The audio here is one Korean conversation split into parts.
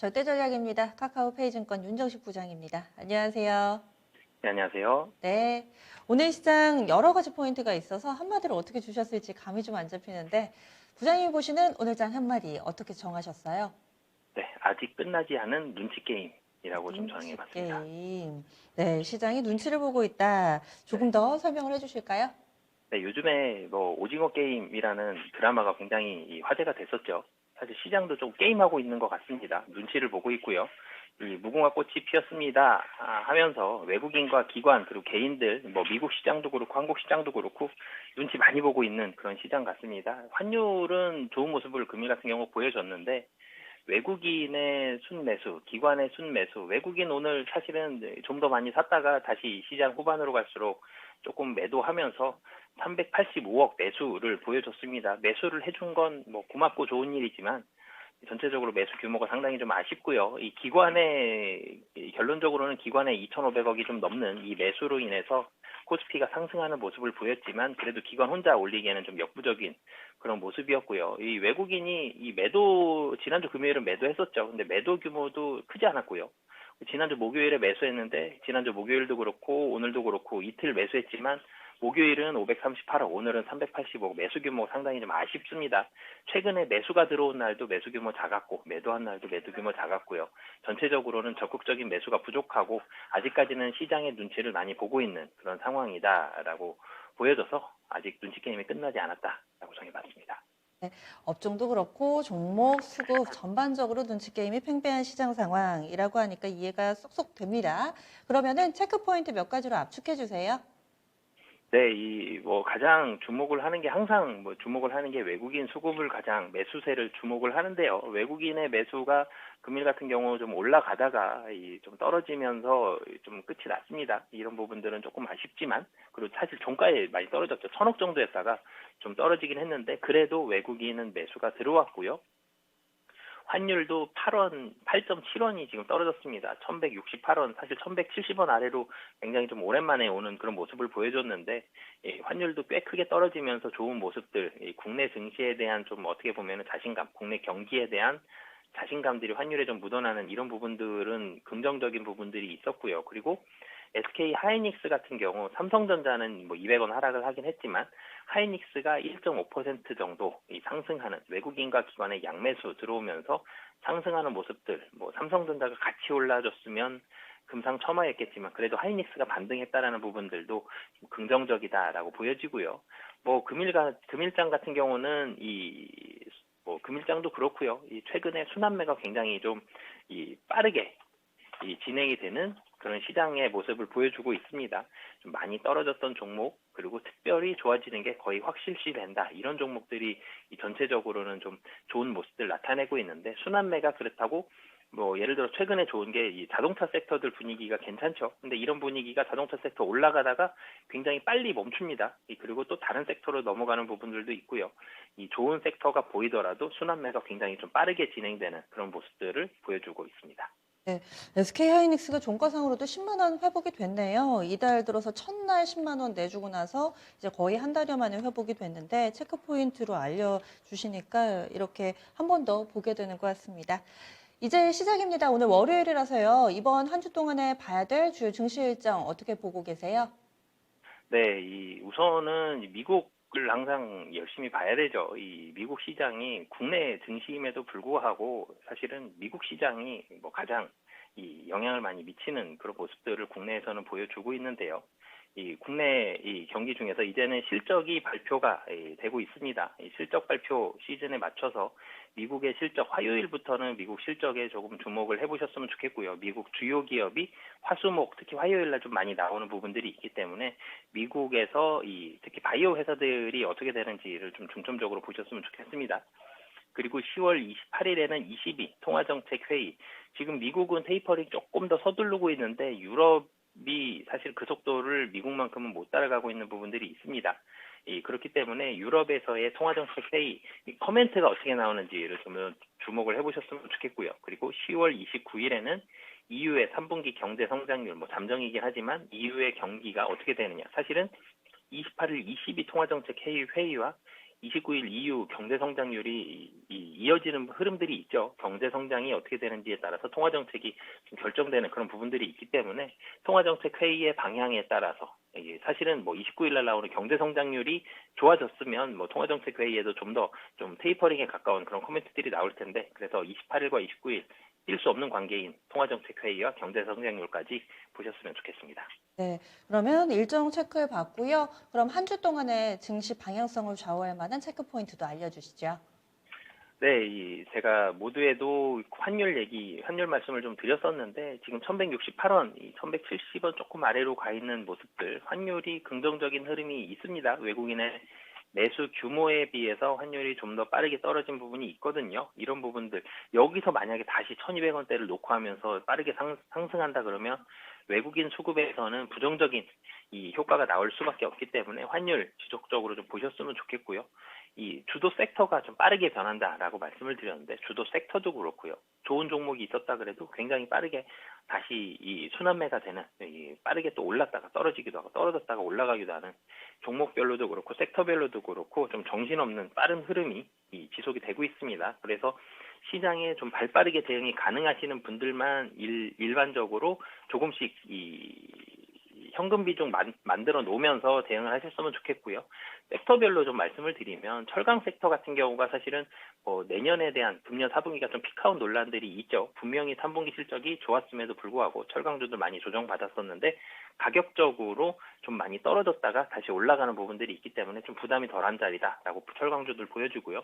절대전략입니다. 카카오페이증권 윤정식 부장입니다. 안녕하세요. 네, 안녕하세요. 네. 오늘 시장 여러 가지 포인트가 있어서 한마디로 어떻게 주셨을지 감이 좀 안 잡히는데 부장님이 보시는 오늘장 한마디 어떻게 정하셨어요? 네, 아직 끝나지 않은 눈치 게임이라고 좀 눈치 정해봤습니다. 게임. 네, 시장이 눈치를 보고 있다. 네. 조금 더 설명을 해주실까요? 네, 요즘에 뭐 오징어 게임이라는 드라마가 굉장히 화제가 됐었죠. 사실 시장도 좀 게임하고 있는 것 같습니다. 눈치를 보고 있고요. 이 무궁화 꽃이 피었습니다 하면서 외국인과 기관 그리고 개인들 뭐 미국 시장도 그렇고 한국 시장도 그렇고 눈치 많이 보고 있는 그런 시장 같습니다. 환율은 좋은 모습을 금일 같은 경우 보여줬는데 외국인의 순매수, 기관의 순매수, 외국인 오늘 사실은 좀 더 많이 샀다가 다시 시장 후반으로 갈수록 조금 매도하면서 385억 매수를 보여줬습니다. 매수를 해준 건 뭐 고맙고 좋은 일이지만 전체적으로 매수 규모가 상당히 좀 아쉽고요. 이 기관의 결론적으로는 기관의 2,500억이 좀 넘는 이 매수로 인해서 코스피가 상승하는 모습을 보였지만 그래도 기관 혼자 올리기에는 좀 역부족인 그런 모습이었고요. 이 외국인이 이 매도 지난주 금요일은 매도했었죠. 근데 매도 규모도 크지 않았고요. 지난주 목요일에 매수했는데 지난주 목요일도 그렇고 오늘도 그렇고 이틀 매수했지만 목요일은 538억, 오늘은 380억, 매수 규모 상당히 좀 아쉽습니다. 최근에 매수가 들어온 날도 매수 규모 작았고 매도한 날도 매도 규모 작았고요. 전체적으로는 적극적인 매수가 부족하고 아직까지는 시장의 눈치를 많이 보고 있는 그런 상황이다라고 보여져서 아직 눈치 게임이 끝나지 않았다라고 정해봤습니다. 네, 업종도 그렇고 종목, 수급 전반적으로 눈치 게임이 팽배한 시장 상황이라고 하니까 이해가 쏙쏙 됩니다. 그러면은 체크 포인트 몇 가지로 압축해 주세요. 네, 뭐 가장 주목을 하는 게 항상 뭐 주목을 하는 게 외국인 수급을 가장 매수세를 주목을 하는데요. 외국인의 매수가 금일 같은 경우 좀 올라가다가 좀 떨어지면서 좀 끝이 났습니다. 이런 부분들은 조금 아쉽지만 그리고 사실 종가에 많이 떨어졌죠. 1,000억 정도였다가 좀 떨어지긴 했는데 그래도 외국인은 매수가 들어왔고요. 환율도 8.7원이 지금 떨어졌습니다. 1168원, 사실 1170원 아래로 굉장히 좀 오랜만에 오는 그런 모습을 보여줬는데, 환율도 꽤 크게 떨어지면서 좋은 모습들, 국내 증시에 대한 좀 어떻게 보면 자신감, 국내 경기에 대한 자신감들이 환율에 좀 묻어나는 이런 부분들은 긍정적인 부분들이 있었고요. 그리고 SK 하이닉스 같은 경우 삼성전자는 뭐 200원 하락을 하긴 했지만 하이닉스가 1.5% 정도 상승하는 외국인과 기관의 양매수 들어오면서 상승하는 모습들 뭐 삼성전자가 같이 올라줬으면 금상첨화였겠지만 그래도 하이닉스가 반등했다라는 부분들도 좀 긍정적이다라고 보여지고요. 뭐 금일장 같은 경우는 뭐 금일장도 그렇고요. 이 최근에 순환매가 굉장히 좀 빠르게 진행이 되는 그런 시장의 모습을 보여주고 있습니다. 좀 많이 떨어졌던 종목 그리고 특별히 좋아지는 게 거의 확실시 된다. 이런 종목들이 전체적으로는 좀 좋은 모습들 나타내고 있는데 순환매가 그렇다고 뭐 예를 들어 최근에 좋은 게 이 자동차 섹터들 분위기가 괜찮죠. 근데 이런 분위기가 자동차 섹터 올라가다가 굉장히 빨리 멈춥니다. 그리고 또 다른 섹터로 넘어가는 부분들도 있고요. 이 좋은 섹터가 보이더라도 순환매가 굉장히 좀 빠르게 진행되는 그런 모습들을 보여주고 있습니다. 네, SK 하이닉스가 종가상으로도 10만 원 회복이 됐네요. 이달 들어서 첫날 10만 원 내주고 나서 이제 거의 한 달여 만에 회복이 됐는데 체크 포인트로 알려주시니까 이렇게 한 번 더 보게 되는 것 같습니다. 이제 시작입니다. 오늘 월요일이라서요. 이번 한 주 동안에 봐야 될 주요 증시 일정 어떻게 보고 계세요? 네, 우선은 미국을 항상 열심히 봐야 되죠. 이 미국 시장이 국내 증시임에도 불구하고 사실은 미국 시장이 뭐 가장 영향을 많이 미치는 그런 모습들을 국내에서는 보여주고 있는데요. 이 국내 경기 중에서 이제는 실적이 발표가 되고 있습니다. 이 실적 발표 시즌에 맞춰서 미국의 실적 화요일부터는 미국 실적에 조금 주목을 해보셨으면 좋겠고요. 미국 주요 기업이 화수목 특히 화요일 날 좀 많이 나오는 부분들이 있기 때문에 미국에서 특히 바이오 회사들이 어떻게 되는지를 좀 중점적으로 보셨으면 좋겠습니다. 그리고 10월 28일에는 22 통화정책회의. 지금 미국은 테이퍼링 조금 더 서두르고 있는데 유럽이 사실 그 속도를 미국만큼은 못 따라가고 있는 부분들이 있습니다. 그렇기 때문에 유럽에서의 통화정책회의 커멘트가 어떻게 나오는지를 좀 주목을 해보셨으면 좋겠고요. 그리고 10월 29일에는 EU의 3분기 경제 성장률, 뭐 잠정이긴 하지만 EU의 경기가 어떻게 되느냐. 사실은 28일, 22 통화정책 회의와 29일 이후 경제 성장률이 이어지는 흐름들이 있죠. 경제 성장이 어떻게 되는지에 따라서 통화 정책이 좀 결정되는 그런 부분들이 있기 때문에 통화 정책 회의의 방향에 따라서 이게 사실은 뭐 29일 날 나오는 경제 성장률이 좋아졌으면 뭐 통화 정책 회의에도 좀 더 좀 테이퍼링에 가까운 그런 코멘트들이 나올 텐데 그래서 28일과 29일 뛸 수 없는 관계인 통화 정책 회의와 경제 성장률까지 보셨으면 좋겠습니다. 네, 그러면 일정 체크해 봤고요. 그럼 한 주 동안의 증시 방향성을 좌우할 만한 체크 포인트도 알려주시죠. 네, 제가 모두에도 환율 말씀을 좀 드렸었는데, 지금 1168원, 1170원 조금 아래로 가 있는 모습들, 환율이 긍정적인 흐름이 있습니다. 외국인의 매수 규모에 비해서 환율이 좀 더 빠르게 떨어진 부분이 있거든요. 이런 부분들, 여기서 만약에 다시 1200원대를 놓고 하면서 빠르게 상승한다 그러면 외국인 수급에서는 부정적인 이 효과가 나올 수밖에 없기 때문에 환율 지속적으로 좀 보셨으면 좋겠고요. 이 주도 섹터가 좀 빠르게 변한다라고 말씀을 드렸는데 주도 섹터도 그렇고요. 좋은 종목이 있었다 그래도 굉장히 빠르게 다시 이 순환매가 되는 빠르게 또 올랐다가 떨어지기도 하고 떨어졌다가 올라가기도 하는 종목별로도 그렇고 섹터별로도 그렇고 좀 정신없는 빠른 흐름이 지속이 되고 있습니다. 그래서 시장에 좀 발빠르게 대응이 가능하시는 분들만 일반적으로 조금씩 현금 비중 만들어 놓으면서 대응을 하셨으면 좋겠고요. 섹터별로 좀 말씀을 드리면 철강 섹터 같은 경우가 사실은 내년에 대한 금년 4분기가 좀 피크아웃 논란들이 있죠. 분명히 3분기 실적이 좋았음에도 불구하고 철강주들 많이 조정받았었는데 가격적으로 좀 많이 떨어졌다가 다시 올라가는 부분들이 있기 때문에 좀 부담이 덜한 자리다라고 철강주들 보여주고요.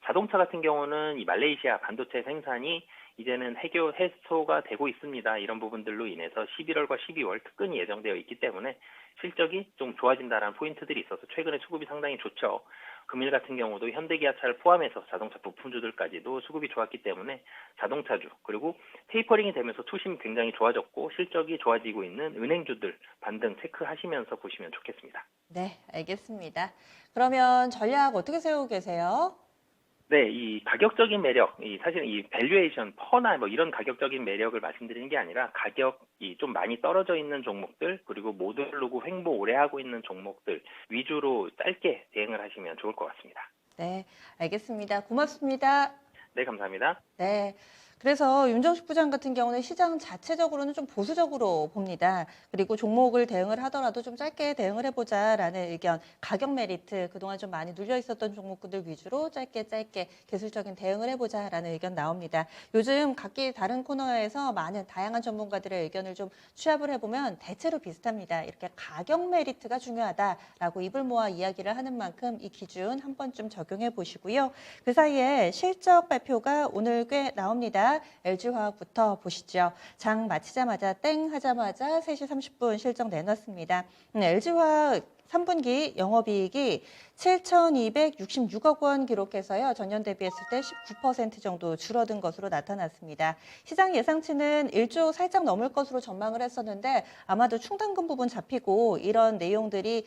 자동차 같은 경우는 이 말레이시아 반도체 생산이 이제는 해소가 되고 있습니다. 이런 부분들로 인해서 11월과 12월 특근이 예정되어 있기 때문에 실적이 좀 좋아진다는 포인트들이 있어서 최근에 수급이 상당히 좋죠. 금일 같은 경우도 현대기아차를 포함해서 자동차 부품주들까지도 수급이 좋았기 때문에 자동차주 그리고 테이퍼링이 되면서 투심이 굉장히 좋아졌고 실적이 좋아지고 있는 은행주들 반등 체크하시면서 보시면 좋겠습니다. 네, 알겠습니다. 그러면 전략 어떻게 세우고 계세요? 네, 이 가격적인 매력, 사실 이 밸류에이션, 퍼나 뭐 이런 가격적인 매력을 말씀드리는 게 아니라 가격이 좀 많이 떨어져 있는 종목들, 그리고 못 오르고 횡보 오래 하고 있는 종목들 위주로 짧게 대응을 하시면 좋을 것 같습니다. 네, 알겠습니다. 고맙습니다. 네, 감사합니다. 네. 그래서 윤정식 부장 같은 경우는 시장 자체적으로는 좀 보수적으로 봅니다. 그리고 종목을 대응을 하더라도 좀 짧게 대응을 해보자라는 의견, 가격 메리트, 그동안 좀 많이 눌려 있었던 종목들 위주로 짧게 기술적인 대응을 해보자라는 의견 나옵니다. 요즘 각기 다른 코너에서 많은 다양한 전문가들의 의견을 좀 취합을 해보면 대체로 비슷합니다. 이렇게 가격 메리트가 중요하다라고 입을 모아 이야기를 하는 만큼 이 기준 한 번쯤 적용해 보시고요. 그 사이에 실적 발표가 오늘 꽤 나옵니다. LG화학부터 보시죠. 장 마치자마자 땡 하자마자 3시 30분 실적 내놨습니다. LG화학 3분기 영업이익이 7,266억 원 기록해서요. 전년 대비했을 때 19% 정도 줄어든 것으로 나타났습니다. 시장 예상치는 1조 살짝 넘을 것으로 전망을 했었는데 아마도 충당금 부분 잡히고 이런 내용들이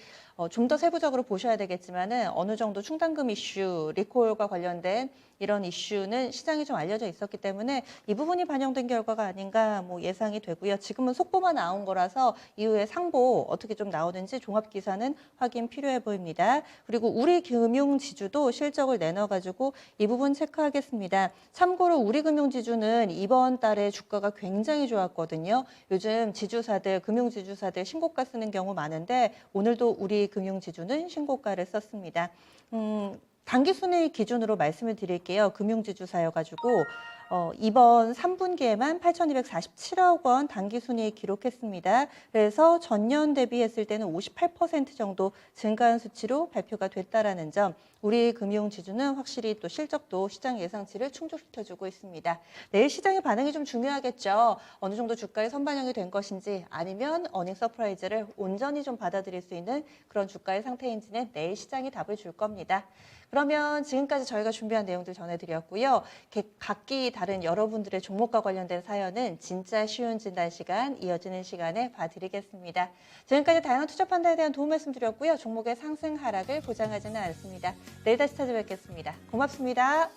좀 더 세부적으로 보셔야 되겠지만은 어느 정도 충당금 이슈, 리콜과 관련된 이런 이슈는 시장이 좀 알려져 있었기 때문에 이 부분이 반영된 결과가 아닌가 예상이 되고요. 지금은 속보만 나온 거라서 이후에 상보 어떻게 좀 나오는지 종합 기사는 확인 필요해 보입니다. 그리고 우리 금융 지주도 실적을 내놔가지고 이 부분 체크하겠습니다. 참고로 우리 금융 지주는 이번 달에 주가가 굉장히 좋았거든요. 요즘 지주사들, 금융 지주사들 신고가 쓰는 경우 많은데 오늘도 우리 금융 지주는 신고가를 썼습니다. 단기 순이익 기준으로 말씀을 드릴게요. 금융지주사여가지고 이번 3분기에만 8,247억 원 단기 순이익 기록했습니다. 그래서 전년 대비했을 때는 58% 정도 증가한 수치로 발표가 됐다라는 점, 우리 금융지주는 확실히 또 실적도 시장 예상치를 충족시켜주고 있습니다. 내일 시장의 반응이 좀 중요하겠죠. 어느 정도 주가에 선반영이 된 것인지 아니면 어닝 서프라이즈를 온전히 좀 받아들일 수 있는 그런 주가의 상태인지는 내일 시장이 답을 줄 겁니다. 그러면 지금까지 저희가 준비한 내용들 전해드렸고요. 각기 다른 여러분들의 종목과 관련된 사연은 진짜 쉬운 진단 시간 이어지는 시간에 봐드리겠습니다. 지금까지 다양한 투자 판단에 대한 도움 말씀드렸고요. 종목의 상승 하락을 보장하지는 않습니다. 내일 다시 찾아뵙겠습니다. 고맙습니다.